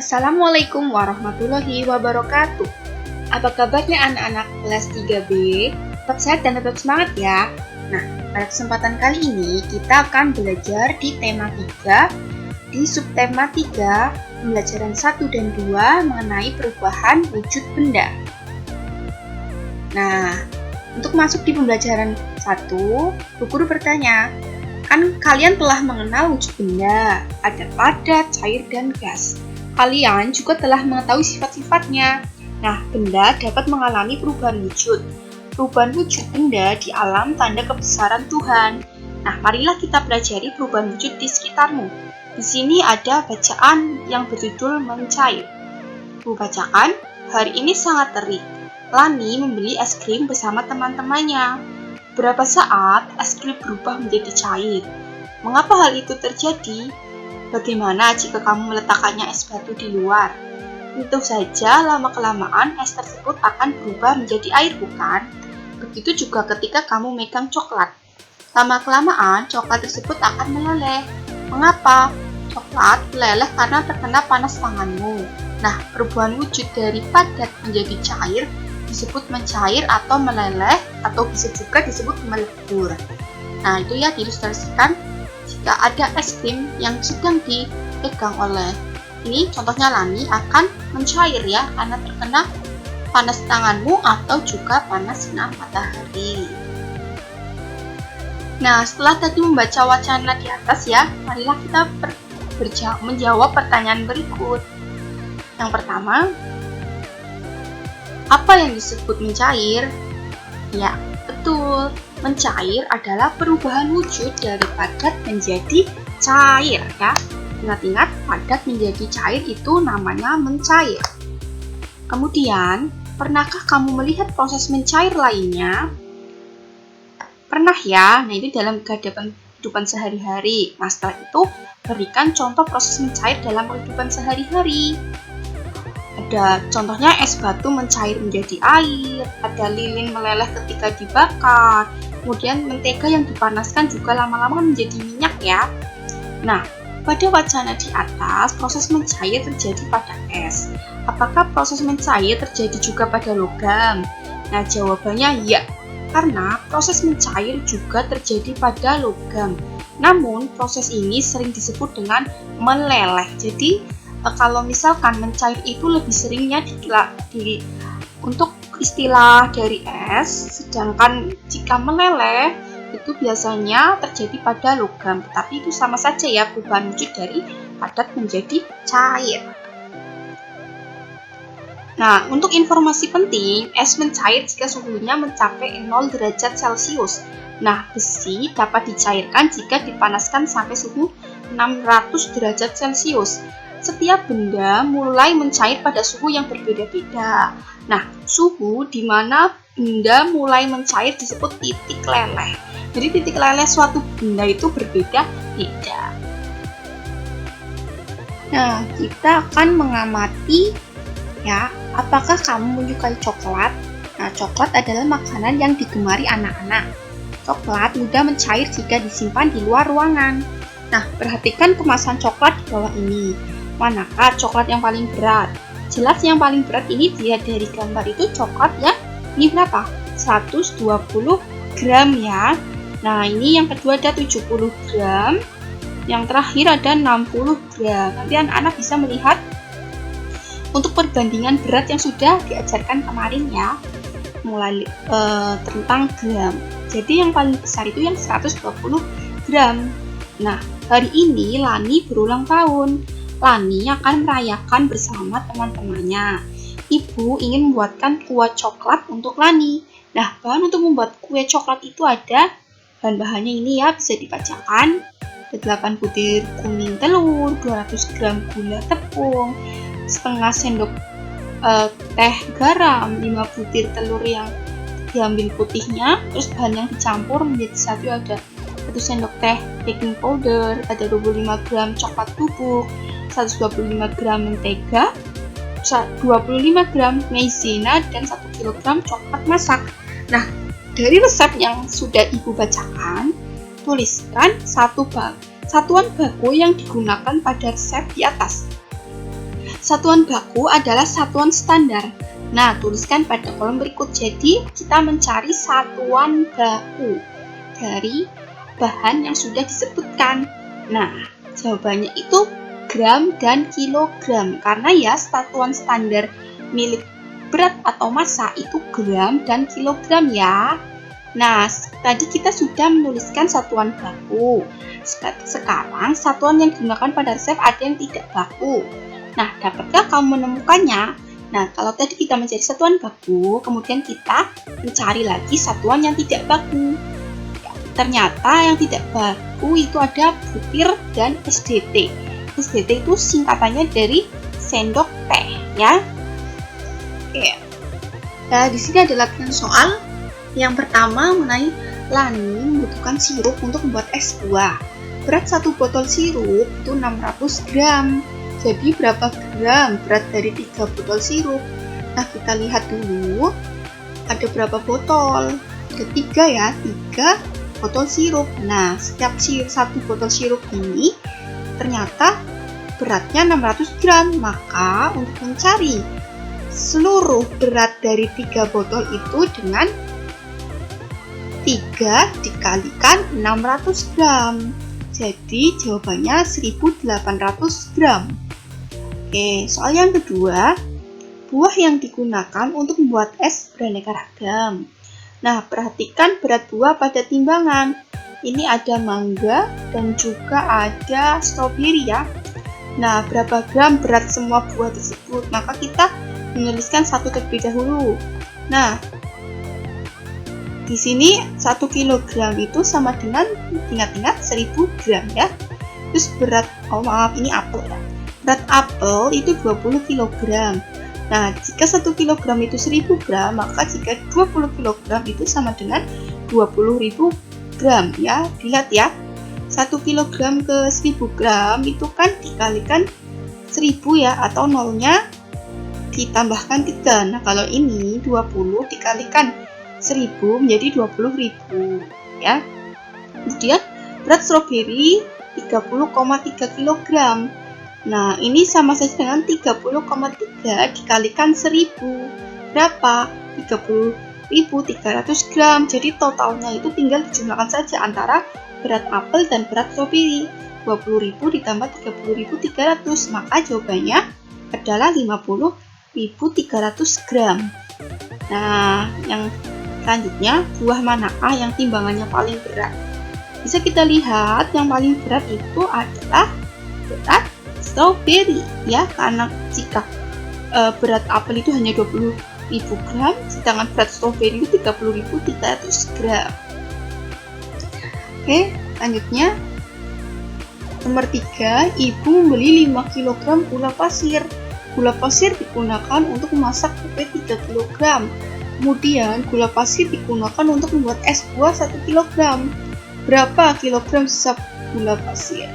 Assalamualaikum warahmatullahi wabarakatuh. Apa kabarnya anak-anak kelas 3B? Tetap sehat dan tetap semangat ya. Nah, pada kesempatan kali ini kita akan belajar di tema 3, di subtema 3, pembelajaran 1 dan 2 mengenai perubahan wujud benda. Nah, untuk masuk di pembelajaran 1, Bu Guru bertanya, kan kalian telah mengenal wujud benda, ada padat, cair, dan gas. Kalian juga telah mengetahui sifat-sifatnya. Nah, benda dapat mengalami perubahan wujud. Perubahan wujud benda di alam tanda kebesaran Tuhan. Nah, marilah kita pelajari perubahan wujud di sekitarmu. Di sini ada bacaan yang berjudul mencair. Bu bacakan, hari ini sangat terik. Lani membeli es krim bersama teman-temannya. Beberapa saat, es krim berubah menjadi cair. Mengapa hal itu terjadi? Bagaimana jika kamu meletakkannya es batu di luar? Tentu saja lama-kelamaan es tersebut akan berubah menjadi air, bukan? Begitu juga ketika kamu megang coklat. Lama-kelamaan coklat tersebut akan meleleh. Mengapa? Coklat meleleh karena terkena panas tanganmu. Nah, perubahan wujud dari padat menjadi cair disebut mencair atau meleleh, atau bisa juga disebut melebur. Nah, itu ya diilustrasikan jika ada es krim yang sedang dipegang oleh ini, contohnya Lani, akan mencair ya karena terkena panas tanganmu atau juga panas sinar matahari. Nah, setelah tadi membaca wacana di atas ya, marilah kita menjawab pertanyaan berikut. Yang pertama, apa yang disebut mencair? Ya, betul. Mencair adalah perubahan wujud dari padat menjadi cair ya. Ingat-ingat, padat menjadi cair itu namanya mencair. Kemudian, pernahkah kamu melihat proses mencair lainnya? Pernah ya, nah itu dalam kehidupan sehari-hari. Nah, setelah itu, berikan contoh proses mencair dalam kehidupan sehari-hari. Ada contohnya es batu mencair menjadi air, ada lilin meleleh ketika dibakar, kemudian mentega yang dipanaskan juga lama-lama menjadi minyak ya. Nah, pada wacana di atas, proses mencair terjadi pada es. Apakah proses mencair terjadi juga pada logam? Nah, jawabannya ya, karena proses mencair juga terjadi pada logam. Namun, proses ini sering disebut dengan meleleh. Jadi, kalau misalkan mencair itu lebih seringnya untuk istilah dari es, sedangkan jika meleleh itu biasanya terjadi pada logam, tetapi itu sama saja ya, perubahan wujud dari padat menjadi cair. Nah, untuk informasi penting, es mencair jika suhunya mencapai 0 derajat Celcius. Nah, besi dapat dicairkan jika dipanaskan sampai suhu 600 derajat Celcius. Setiap benda mulai mencair pada suhu yang berbeda-beda. Nah, suhu di mana benda mulai mencair disebut titik leleh. Jadi titik leleh suatu benda itu berbeda-beda. Nah, kita akan mengamati ya, apakah kamu menyukai coklat? Nah, coklat adalah makanan yang digemari anak-anak. Coklat mudah mencair jika disimpan di luar ruangan. Nah, perhatikan kemasan coklat di bawah ini. Manakah coklat yang paling berat? Jelas yang paling berat ini dilihat dari gambar itu coklat yang ini berapa? 120 gram ya. Nah, ini yang kedua ada 70 gram. Yang terakhir ada 60 gram. Nanti anak-anak bisa melihat untuk perbandingan berat yang sudah diajarkan kemarin ya. Mulai tentang gram. Jadi yang paling besar itu yang 120 gram. Nah, hari ini Lani berulang tahun. Lani akan merayakan bersama teman-temannya. Ibu ingin membuatkan kue coklat untuk Lani. Nah, bahan untuk membuat kue coklat itu ada. Bahan-bahannya ini ya, bisa dibacakan. Ada 8 butir kuning telur, 200 gram gula tepung, setengah sendok teh garam, 5 butir telur yang diambil putihnya. Terus bahan yang dicampur menjadi satu ada 1 sendok teh baking powder, ada 25 gram coklat bubuk, 125 gram mentega, 25 gram maizena, dan 1 kg coklat masak. Nah, dari resep yang sudah Ibu bacakan, tuliskan satuan baku yang digunakan pada resep di atas. Satuan baku adalah satuan standar. Nah, tuliskan pada kolom berikut. Jadi, kita mencari satuan baku dari bahan yang sudah disebutkan. Nah, jawabannya itu gram dan kilogram. Karena ya, satuan standar milik berat atau massa itu gram dan kilogram ya. Nah, tadi kita sudah menuliskan satuan baku. Sekarang, satuan yang digunakan pada resep ada yang tidak baku. Nah, dapatkah kamu menemukannya? Nah, kalau tadi kita mencari satuan baku, kemudian kita mencari lagi satuan yang tidak baku. Ya, ternyata yang tidak baku itu ada butir dan SDT. SDT itu singkatannya dari sendok teh, ya. Oke. Nah, di sini ada latihan soal. Yang pertama mengenai Lani membutuhkan sirup untuk membuat es buah. Berat satu botol sirup itu 600 gram. Jadi berapa gram berat dari 3 botol sirup? Nah, kita lihat dulu ada berapa botol. Ada 3 ya, 3 botol sirup. Nah, setiap satu botol sirup ini ternyata beratnya 600 gram. Maka untuk mencari seluruh berat dari 3 botol itu dengan 3 dikalikan 600 gram. Jadi jawabannya 1800 gram. Oke, soal yang kedua, buah yang digunakan untuk membuat es beraneka ragam. Nah, perhatikan berat buah pada timbangan. Ini ada mangga dan juga ada stroberi ya. Nah, berapa gram berat semua buah tersebut? Maka kita menuliskan satu terlebih dahulu. Nah, di sini 1 kg itu sama dengan, ingat-ingat, 1000 gram ya. Terus berat, ini apel ya. Berat apel itu 20 kg. Nah, jika 1 kg itu 1000 gram, maka jika 20 kg itu sama dengan 20.000 gram ya. Dilihat ya. 1 kg ke 1000 gram itu kan dikalikan 1000 ya, atau nolnya ditambahkan 3. Nah, kalau ini 20 dikalikan 1000 menjadi 20.000 ya. Kemudian berat stroberi 30,3 kg. Nah, ini sama saja dengan 30,3 dikalikan 1000. Berapa? 30.300 gram. Jadi totalnya itu tinggal dijumlahkan saja antara berat apel dan berat stroberi. 20.000 ditambah 30.300. Maka jawabannya adalah 50.300 gram. Nah, yang selanjutnya, buah manakah yang timbangannya paling berat? Bisa kita lihat yang paling berat itu adalah berat stroberi ya, karena jika berat apel itu hanya 20.000 gram, sedangkan berat stroberi itu 30.300 gram. Oke, selanjutnya nomor 3, ibu membeli 5 kg gula pasir. Gula pasir digunakan untuk memasak kue 3 kg. Kemudian gula pasir digunakan untuk membuat es buah 1 kg. Berapa kilogram sisa gula pasir?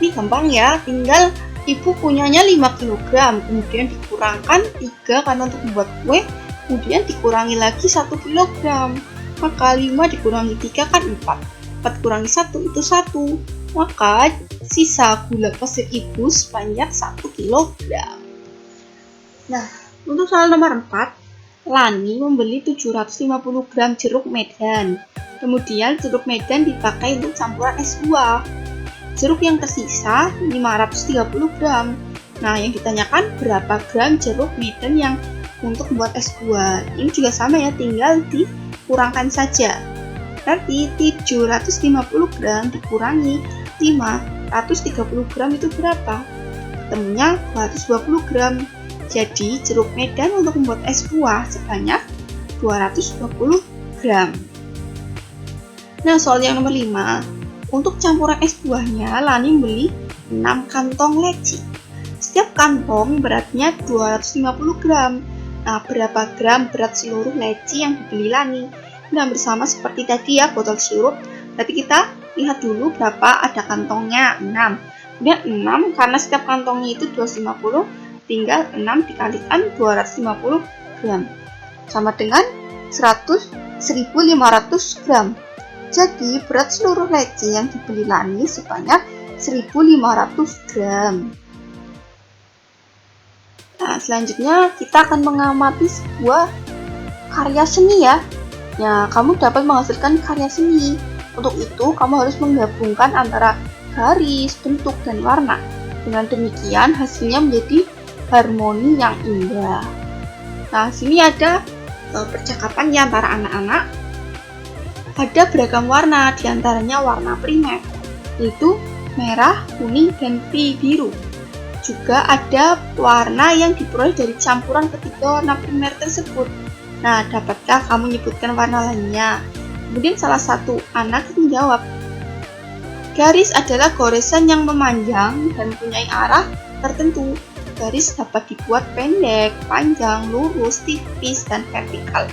Ini gampang ya, tinggal ibu punyanya 5 kg, kemudian dikurangkan 3 karena untuk membuat kue, kemudian dikurangi lagi 1 kg. Maka 5 dikurangi 3 kan 4. 4 kurangi 1 itu 1. Maka sisa gula pasir ibu sebanyak 1 kg. Nah, untuk soal nomor 4, Lani membeli 750 gram jeruk medan. Kemudian jeruk medan dipakai untuk campuran es buah. Jeruk yang tersisa 530 gram. Nah, yang ditanyakan berapa gram jeruk medan yang untuk membuat es buah. Ini juga sama ya, tinggal dikurangkan saja. Berarti 750 gram dikurangi 530 gram itu berapa? Ketemunya 220 gram. Jadi jeruk medan untuk membuat es buah sebanyak 220 gram. Nah, soal yang nomor 5. Untuk campuran es buahnya, Lani beli 6 kantong leci. Setiap kantong beratnya 250 gram. Nah, berapa gram berat seluruh leci yang dibeli Lani? Nah, bersama seperti tadi ya, botol sirup. Berarti kita lihat dulu berapa ada kantongnya, 6. Kemudian 6, karena setiap kantongnya itu 250, tinggal 6 dikalikan 250 gram. Sama dengan 1.500 gram. Jadi berat seluruh leci yang dibeli Lani sebanyak 1.500 gram. selanjutnya kita akan mengamati sebuah karya seni ya. Ya, kamu dapat menghasilkan karya seni. Untuk itu, kamu harus menggabungkan antara garis, bentuk, dan warna. Dengan demikian, hasilnya menjadi harmoni yang indah. Nah, sini ada percakapan di antara anak-anak. Ada beragam warna, diantaranya warna primer, yaitu merah, kuning, dan biru. Juga ada warna yang diperoleh dari campuran ketiga warna primer tersebut. Nah, dapatkah kamu menyebutkan warna lainnya? Kemudian salah satu anak menjawab, garis adalah goresan yang memanjang dan mempunyai arah tertentu. Garis dapat dibuat pendek, panjang, lurus, tipis, dan vertikal.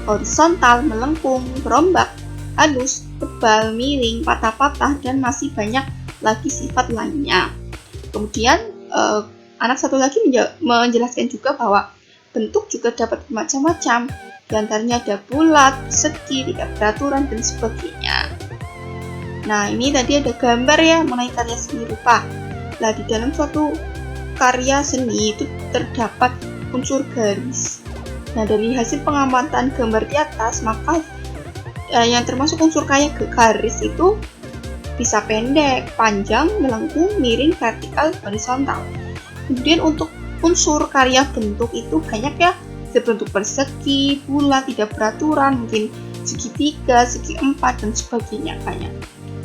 Horizontal, melengkung, berombak, halus, tebal, miring, patah-patah, dan masih banyak lagi sifat lainnya. Kemudian anak satu lagi menjelaskan juga bahwa bentuk juga dapat bermacam-macam. Di antaranya ada bulat, segi, tidak beraturan, dan sebagainya. Nah, ini tadi ada gambar ya mengenai karya seni rupa. Nah, di dalam suatu karya seni itu terdapat unsur garis. Nah, dari hasil pengamatan gambar di atas, maka yang termasuk unsur kayak garis itu bisa pendek, panjang, melengkung, miring, vertikal, horizontal. Kemudian untuk unsur karya bentuk itu banyak ya, berbentuk persegi, bulat, tidak beraturan, mungkin segitiga, segi empat, dan sebagainya banyak.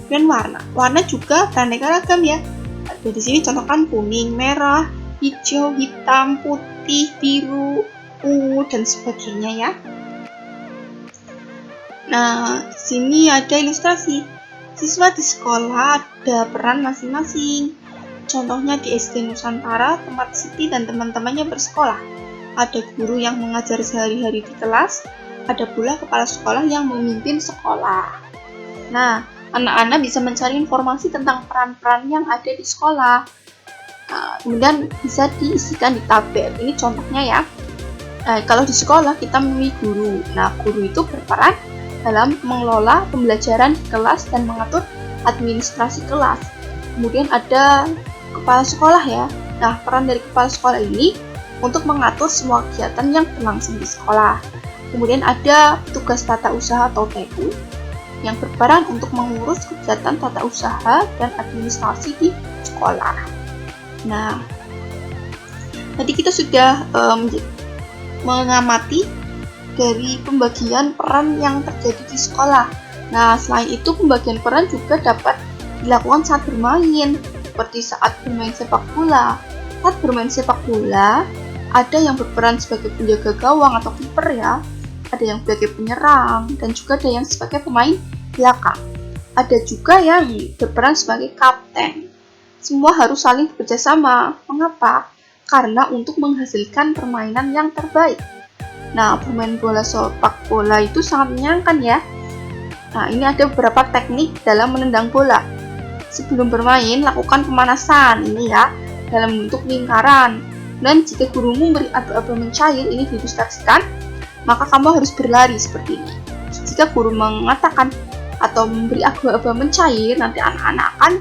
Dan warna juga beraneka ragam ya. Ada di sini contohkan kuning, merah, hijau, hitam, putih, biru, ungu, dan sebagainya ya. Nah, sini ada ilustrasi. Siswa di sekolah ada peran masing-masing. Contohnya di SD Nusantara, tempat Siti dan teman-temannya bersekolah. Ada guru yang mengajar sehari-hari di kelas, ada pula kepala sekolah yang memimpin sekolah. Nah, anak-anak bisa mencari informasi tentang peran-peran yang ada di sekolah. Nah, kemudian bisa diisikan di tabel. Ini contohnya ya. Kalau di sekolah kita memilih guru. Nah, guru itu berperan dalam mengelola pembelajaran di kelas dan mengatur administrasi kelas. Kemudian ada kepala sekolah ya. Nah, peran dari kepala sekolah ini untuk mengatur semua kegiatan yang berlangsung di sekolah. Kemudian ada tugas tata usaha atau TU yang berperan untuk mengurus kegiatan tata usaha dan administrasi di sekolah. Nah, tadi kita sudah mengamati dari pembagian peran yang terjadi di sekolah. Nah, selain itu pembagian peran juga dapat dilakukan saat bermain, seperti saat bermain sepak bola. Saat bermain sepak bola, ada yang berperan sebagai penjaga gawang atau kiper ya, ada yang sebagai penyerang, dan juga ada yang sebagai pemain belakang. Ada juga yang berperan sebagai kapten. Semua harus saling bekerja sama. Mengapa? Karena untuk menghasilkan permainan yang terbaik. Nah, bermain bola sepak bola itu sangat menyenangkan ya. Nah, ini ada beberapa teknik dalam menendang bola. Sebelum bermain, lakukan pemanasan ini ya, dalam bentuk lingkaran. Dan jika gurumu memberi aba-aba mencair, ini diilustrasikan, maka kamu harus berlari seperti ini. Jika guru mengatakan atau memberi aba-aba mencair, nanti anak-anak akan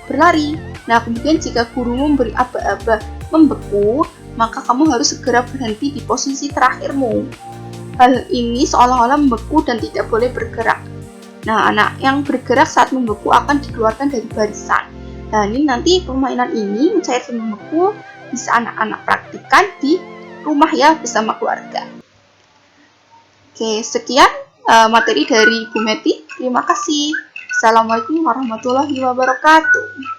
berlari. Nah, kemudian jika guru memberi aba-aba membeku, maka kamu harus segera berhenti di posisi terakhirmu. Hal ini seolah-olah membeku dan tidak boleh bergerak. Nah, anak yang bergerak saat membeku akan dikeluarkan dari barisan. Nah, ini nanti permainan ini mencair dan membeku bisa anak-anak praktikkan di rumah ya bersama keluarga. Oke, sekian materi dari Bu Meti. Terima kasih. Assalamualaikum warahmatullahi wabarakatuh.